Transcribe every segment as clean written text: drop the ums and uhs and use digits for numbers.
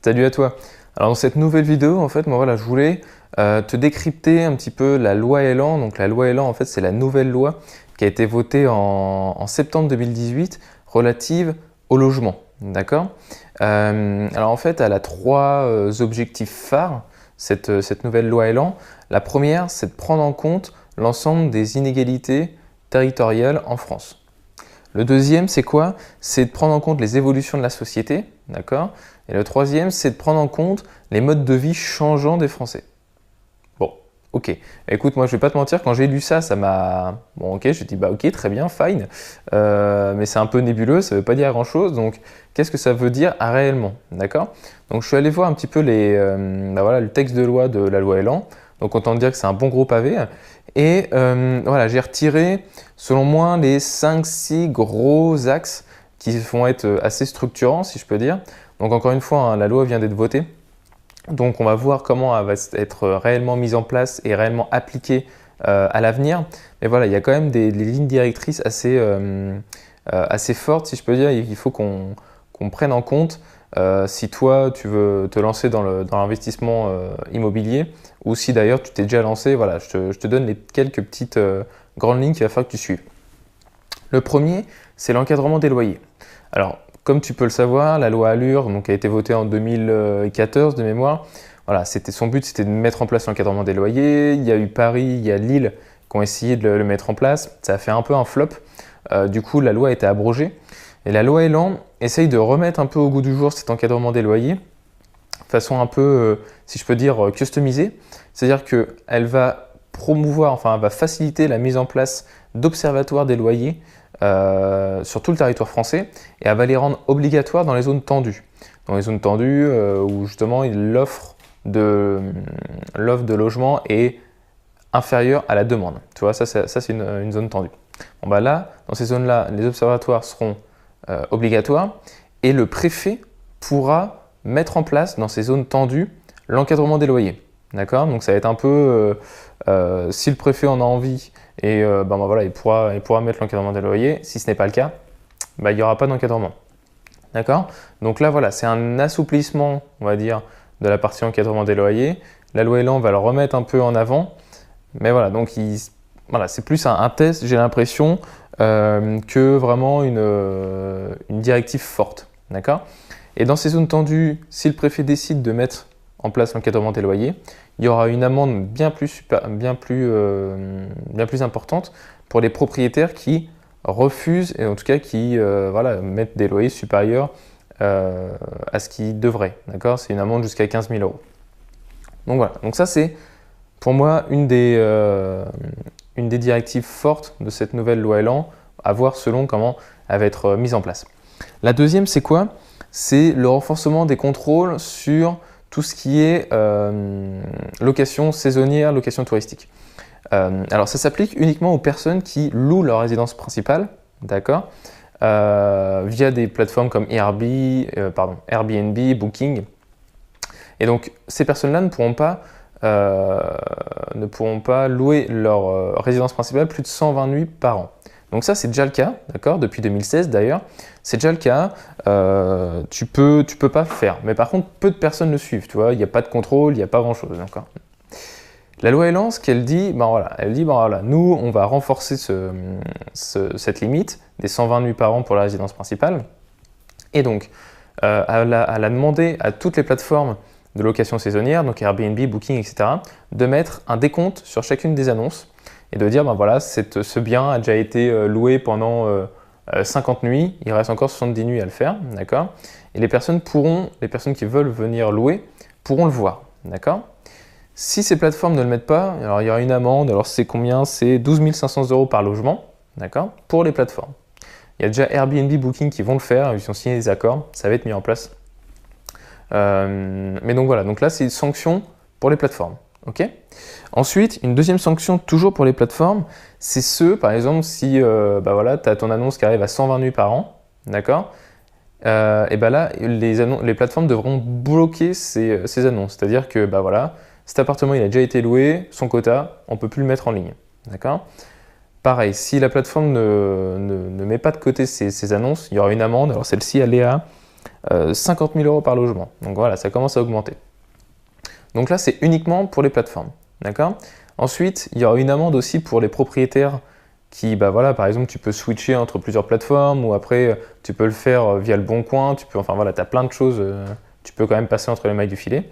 Salut à toi. Alors dans cette nouvelle vidéo, en fait, moi voilà, je voulais te décrypter un petit peu la loi Elan. Donc la loi Elan, en fait, c'est la nouvelle loi qui a été votée en septembre 2018 relative au logement. D'accord. Alors en fait, elle a trois objectifs phares, cette nouvelle loi Elan. La première, c'est de prendre en compte l'ensemble des inégalités territoriales en France. Le deuxième, c'est quoi? C'est de prendre en compte les évolutions de la société, d'accord? Et le troisième, c'est de prendre en compte les modes de vie changeants des Français. Bon, ok. Écoute, moi, je vais pas te mentir, quand j'ai lu ça, ça m'a... Bon, ok, j'ai dit, bah ok, très bien, fine. Mais c'est un peu nébuleux, ça veut pas dire grand-chose. Donc, qu'est-ce que ça veut dire réellement, d'accord? Donc, je suis allé voir un petit peu voilà, le texte de loi de la loi Elan. Donc autant dire que c'est un bon gros pavé. Et voilà, j'ai retiré, selon moi, les 5-6 gros axes qui vont être assez structurants, si je peux dire. Donc encore une fois, hein, la loi vient d'être votée. Donc on va voir comment elle va être réellement mise en place et réellement appliquée à l'avenir. Mais voilà, il y a quand même des lignes directrices assez fortes, si je peux dire. Il faut qu'on prenne en compte si toi, tu veux te lancer dans l'investissement immobilier ou si d'ailleurs tu t'es déjà lancé, voilà, je te donne les quelques petites grandes lignes qu'il va falloir que tu suives. Le premier, c'est l'encadrement des loyers. Alors, comme tu peux le savoir, la loi Allure donc, a été votée en 2014 de mémoire. Voilà, son but, c'était de mettre en place l'encadrement des loyers. Il y a eu Paris, il y a Lille qui ont essayé de le mettre en place. Ça a fait un peu un flop. Du coup, la loi a été abrogée. Et la loi Elan essaye de remettre un peu au goût du jour cet encadrement des loyers, de façon un peu, si je peux dire, customisée. C'est-à-dire qu'elle va promouvoir, enfin, elle va faciliter la mise en place d'observatoires des loyers sur tout le territoire français et elle va les rendre obligatoires dans les zones tendues. Dans les zones tendues où justement l'offre de logement est inférieure à la demande. Tu vois, ça c'est une zone tendue. Bon, bah là, dans ces zones-là, les observatoires seront obligatoires et le préfet pourra mettre en place dans ces zones tendues l'encadrement des loyers. D'accord? Donc ça va être un peu, si le préfet en a envie, et voilà, il pourra mettre l'encadrement des loyers. Si ce n'est pas le cas, il n'y aura pas d'encadrement. D'accord? Donc là, voilà, c'est un assouplissement, on va dire, de la partie encadrement des loyers. La loi Elan va le remettre un peu en avant. Mais voilà, donc voilà, c'est plus un test, j'ai l'impression, que vraiment une directive forte. D'accord? Et dans ces zones tendues, si le préfet décide de mettre en place l'encadrement des loyers, il y aura une amende bien plus importante pour les propriétaires qui refusent, et en tout cas qui voilà, mettent des loyers supérieurs à ce qu'ils devraient. D'accord? C'est une amende jusqu'à 15 000 euros. Donc voilà, donc ça c'est pour moi une des directives fortes de cette nouvelle loi Elan, à voir selon comment elle va être mise en place. La deuxième, c'est quoi? C'est le renforcement des contrôles sur tout ce qui est location saisonnière, location touristique. Alors ça s'applique uniquement aux personnes qui louent leur résidence principale, d'accord, via des plateformes comme Airbnb, Booking. Et donc ces personnes-là ne pourront pas louer leur résidence principale plus de 120 nuits par an. Donc ça, c'est déjà le cas, d'accord, depuis 2016 d'ailleurs. C'est déjà le cas, tu peux pas faire. Mais par contre, peu de personnes le suivent, tu vois, il n'y a pas de contrôle, il n'y a pas grand-chose, d'accord. La loi Elan, ce qu'elle dit, nous, on va renforcer cette limite des 120 nuits par an pour la résidence principale. Et donc, elle a demandé à toutes les plateformes de location saisonnière, donc Airbnb, Booking, etc., de mettre un décompte sur chacune des annonces et de dire, voilà, ce bien a déjà été loué pendant 50 nuits, il reste encore 70 nuits à le faire, d'accord? Et les personnes qui veulent venir louer pourront le voir, d'accord? Si ces plateformes ne le mettent pas, alors il y aura une amende, alors c'est combien? C'est 12 500 € par logement, d'accord? Pour les plateformes. Il y a déjà Airbnb, Booking qui vont le faire, ils ont signé des accords, ça va être mis en place. Mais donc voilà, donc là c'est une sanction pour les plateformes. Okay. Ensuite, une deuxième sanction toujours pour les plateformes, c'est par exemple, si voilà, tu as ton annonce qui arrive à 120 nuits par an, d'accord, et là, les plateformes devront bloquer ces annonces. C'est-à-dire que voilà, cet appartement il a déjà été loué, son quota, on ne peut plus le mettre en ligne. D'accord. Pareil, si la plateforme ne met pas de côté ces annonces, il y aura une amende. Alors celle-ci, elle est à 50 000 euros par logement. Donc voilà, ça commence à augmenter. Donc là, c'est uniquement pour les plateformes. D'accord? Ensuite, il y aura une amende aussi pour les propriétaires qui, bah voilà, par exemple, tu peux switcher entre plusieurs plateformes ou après, tu peux le faire via le Bon Coin. Enfin voilà, tu as plein de choses. Tu peux quand même passer entre les mailles du filet.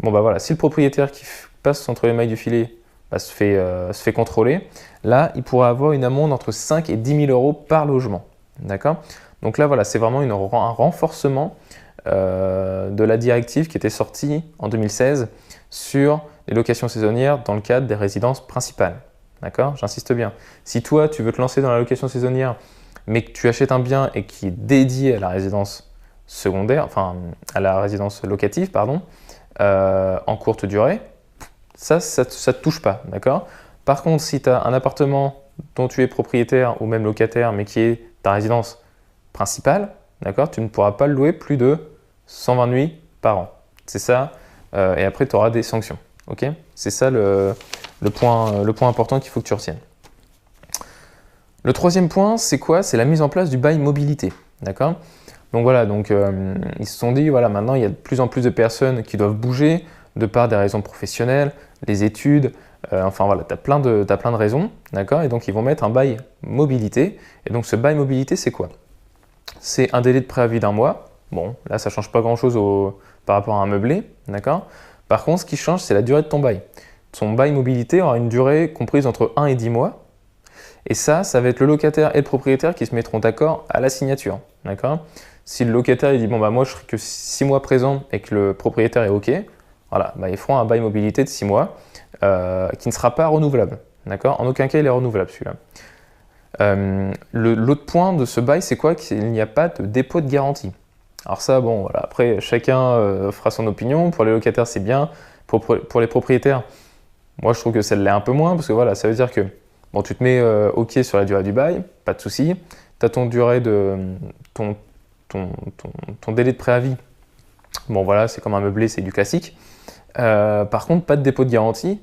Bon, bah voilà, si le propriétaire qui passe entre les mailles du filet se fait contrôler, là, il pourra avoir une amende entre 5 et 10 000 euros par logement. D'accord? Donc là, voilà, c'est vraiment un renforcement de la directive qui était sortie en 2016 sur les locations saisonnières dans le cadre des résidences principales. D'accord? J'insiste bien. Si toi, tu veux te lancer dans la location saisonnière, mais que tu achètes un bien et qui est dédié à la résidence secondaire, enfin à la résidence locative, pardon, en courte durée, ça te touche pas. D'accord? Par contre, si tu as un appartement dont tu es propriétaire ou même locataire, mais qui est ta résidence principale, d'accord, tu ne pourras pas le louer plus de 120 nuits par an. C'est ça. Et après, tu auras des sanctions. Okay, c'est ça le point important qu'il faut que tu retiennes. Le troisième point, c'est quoi? C'est la mise en place du bail mobilité. D'accord? Donc voilà, ils se sont dit, voilà, maintenant, il y a de plus en plus de personnes qui doivent bouger de par des raisons professionnelles, les études, enfin voilà, tu as plein de raisons. D'accord? Et donc, ils vont mettre un bail mobilité. Et donc, ce bail mobilité, c'est quoi? C'est un délai de préavis d'1 mois. Bon, là, ça ne change pas grand-chose par rapport à un meublé. D'accord? Par contre, ce qui change, c'est la durée de ton bail. Ton bail mobilité aura une durée comprise entre 1 et 10 mois. Et ça va être le locataire et le propriétaire qui se mettront d'accord à la signature. D'accord? Si le locataire il dit bon bah moi je serai que 6 mois présent et que le propriétaire est OK, voilà, bah, ils feront un bail mobilité de 6 mois qui ne sera pas renouvelable. D'accord? En aucun cas il est renouvelable celui-là. L'autre point de ce bail, c'est quoi? Qu'il n'y a pas de dépôt de garantie. Alors ça, bon, voilà, après, chacun fera son opinion. Pour les locataires, c'est bien. Pour les propriétaires, moi, je trouve que ça l'est un peu moins, parce que voilà, ça veut dire que bon, tu te mets OK sur la durée du bail, pas de souci. Tu as ton délai de préavis. Bon, voilà, c'est comme un meublé, c'est du classique. Par contre, pas de dépôt de garantie.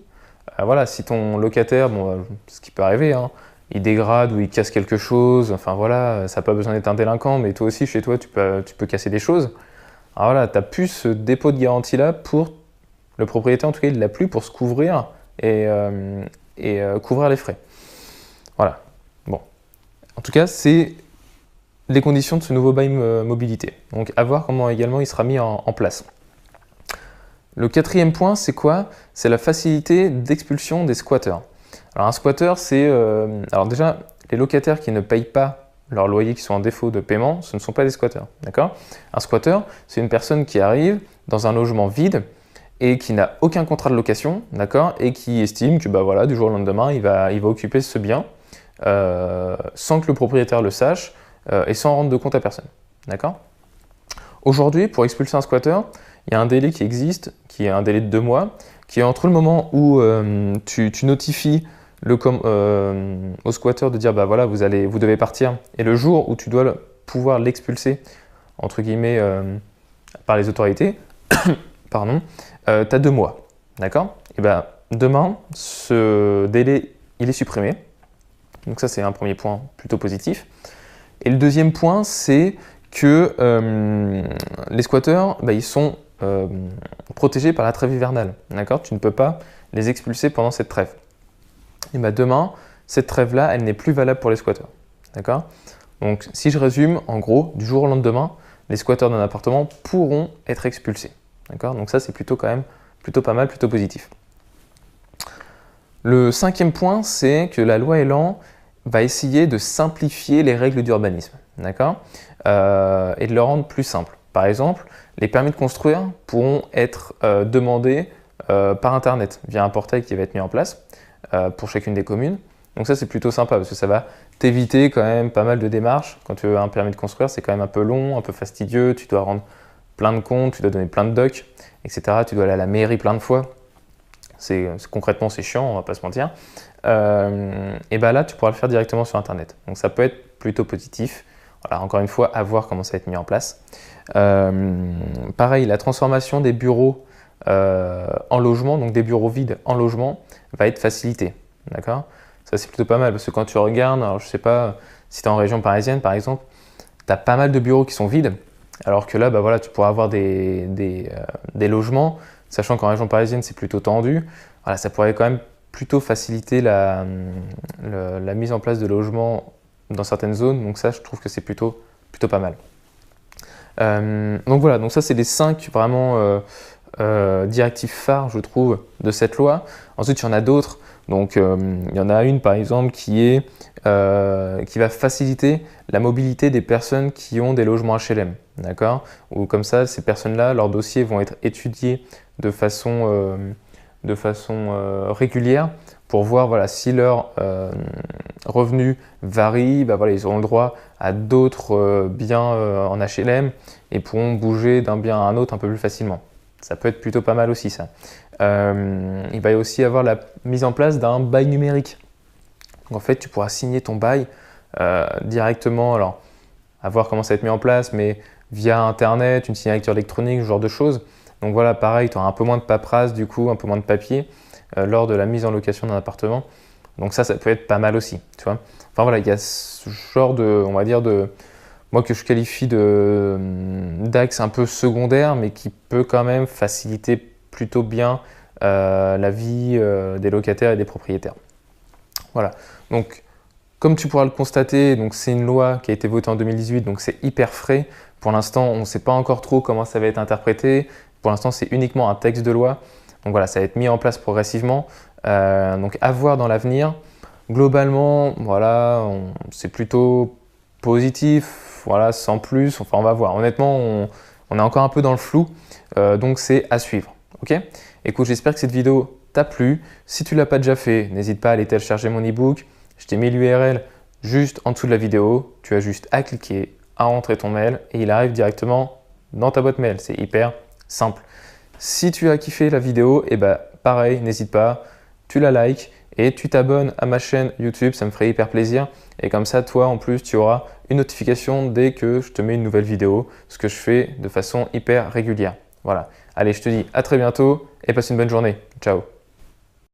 Voilà, si ton locataire, bon, ce qui peut arriver, hein, il dégrade ou il casse quelque chose, enfin voilà, ça n'a pas besoin d'être un délinquant, mais toi aussi, chez toi, tu peux casser des choses. Alors voilà, tu n'as plus ce dépôt de garantie-là pour le propriétaire, en tout cas, il ne l'a plus pour se couvrir et couvrir les frais. Voilà, bon. En tout cas, c'est les conditions de ce nouveau bail mobilité. Donc, à voir comment également il sera mis en place. Le quatrième point, c'est quoi? C'est la facilité d'expulsion des squatteurs. Alors un squatter, c'est... alors déjà, les locataires qui ne payent pas leur loyer, qui sont en défaut de paiement, ce ne sont pas des squatteurs. D'accord? Un squatter, c'est une personne qui arrive dans un logement vide et qui n'a aucun contrat de location, d'accord? Et qui estime que bah, voilà, du jour au lendemain, il va occuper ce bien sans que le propriétaire le sache et sans rendre de compte à personne. D'accord? Aujourd'hui, pour expulser un squatter, il y a un délai qui existe, qui est un délai de 2 mois, qui est entre le moment où tu notifies au squatter de dire bah voilà, vous devez partir, et le jour où tu dois pouvoir l'expulser, entre guillemets, par les autorités, pardon, tu as 2 mois. D'accord? Et ben demain, ce délai, il est supprimé. Donc ça, c'est un premier point plutôt positif. Et le deuxième point, c'est que les squatteurs, bah, ils sont protégés par la trêve hivernale. D'accord? Tu ne peux pas les expulser pendant cette trêve. Et bah, demain, cette trêve-là, elle n'est plus valable pour les squatteurs. D'accord? Donc, si je résume, en gros, du jour au lendemain, les squatteurs d'un appartement pourront être expulsés. D'accord? Donc ça, c'est plutôt quand même plutôt pas mal, plutôt positif. Le cinquième point, c'est que la loi Elan va essayer de simplifier les règles d'urbanisme. D'accord? Et de le rendre plus simple. Par exemple, les permis de construire pourront être demandés par Internet, via un portail qui va être mis en place pour chacune des communes. Donc ça, c'est plutôt sympa, parce que ça va t'éviter quand même pas mal de démarches. Quand tu veux un permis de construire, c'est quand même un peu long, un peu fastidieux, tu dois rendre plein de comptes, tu dois donner plein de docs, etc. Tu dois aller à la mairie plein de fois. Concrètement, c'est chiant, on va pas se mentir. Et ben là, tu pourras le faire directement sur Internet. Donc ça peut être plutôt positif. Voilà, encore une fois, à voir comment ça va être mis en place. Pareil, la transformation des bureaux en logement, donc des bureaux vides en logement, va être facilitée. D'accord? Ça, c'est plutôt pas mal, parce que quand tu regardes, alors je sais pas, si tu es en région parisienne par exemple, tu as pas mal de bureaux qui sont vides. Alors que là, bah voilà, tu pourras avoir des logements, sachant qu'en région parisienne, c'est plutôt tendu. Voilà, ça pourrait quand même plutôt faciliter la mise en place de logements dans certaines zones. Donc ça, je trouve que c'est plutôt pas mal. Donc voilà, donc ça, c'est les 5 vraiment directives phares, je trouve, de cette loi. Ensuite, il y en a d'autres. Donc, il y en a une, par exemple, qui va faciliter la mobilité des personnes qui ont des logements HLM. D'accord? Ou comme ça, ces personnes-là, leurs dossiers vont être étudiés de façon régulière pour voir voilà, si leurs revenus varient, bah, voilà, ils auront le droit à d'autres biens en HLM et pourront bouger d'un bien à un autre un peu plus facilement. Ça peut être plutôt pas mal aussi ça. Il va y aussi avoir la mise en place d'un bail numérique. Donc, en fait, tu pourras signer ton bail directement, alors à voir comment ça va être mis en place, mais via Internet, une signature électronique, ce genre de choses. Donc voilà, pareil, tu auras un peu moins de paperasse, du coup, un peu moins de papier lors de la mise en location d'un appartement. Donc ça peut être pas mal aussi, tu vois. Enfin voilà, il y a ce genre de, on va dire, moi que je qualifie d'axe un peu secondaire, mais qui peut quand même faciliter plutôt bien la vie des locataires et des propriétaires. Voilà, donc comme tu pourras le constater, donc c'est une loi qui a été votée en 2018, donc c'est hyper frais. Pour l'instant, on ne sait pas encore trop comment ça va être interprété. Pour l'instant, c'est uniquement un texte de loi. Donc voilà, ça va être mis en place progressivement. Donc à voir dans l'avenir. Globalement, voilà, c'est plutôt positif, voilà, sans plus. Enfin, on va voir. Honnêtement, on est encore un peu dans le flou, donc c'est à suivre. Ok? Écoute, j'espère que cette vidéo t'a plu. Si tu ne l'as pas déjà fait, n'hésite pas à aller télécharger mon e-book. Je t'ai mis l'URL juste en dessous de la vidéo. Tu as juste à cliquer, à entrer ton mail et il arrive directement dans ta boîte mail. C'est hyper simple. Si tu as kiffé la vidéo, et bah pareil, n'hésite pas, tu la likes et tu t'abonnes à ma chaîne YouTube, ça me ferait hyper plaisir. Et comme ça, toi en plus, tu auras une notification dès que je te mets une nouvelle vidéo, ce que je fais de façon hyper régulière. Voilà. Allez, je te dis à très bientôt et passe une bonne journée. Ciao.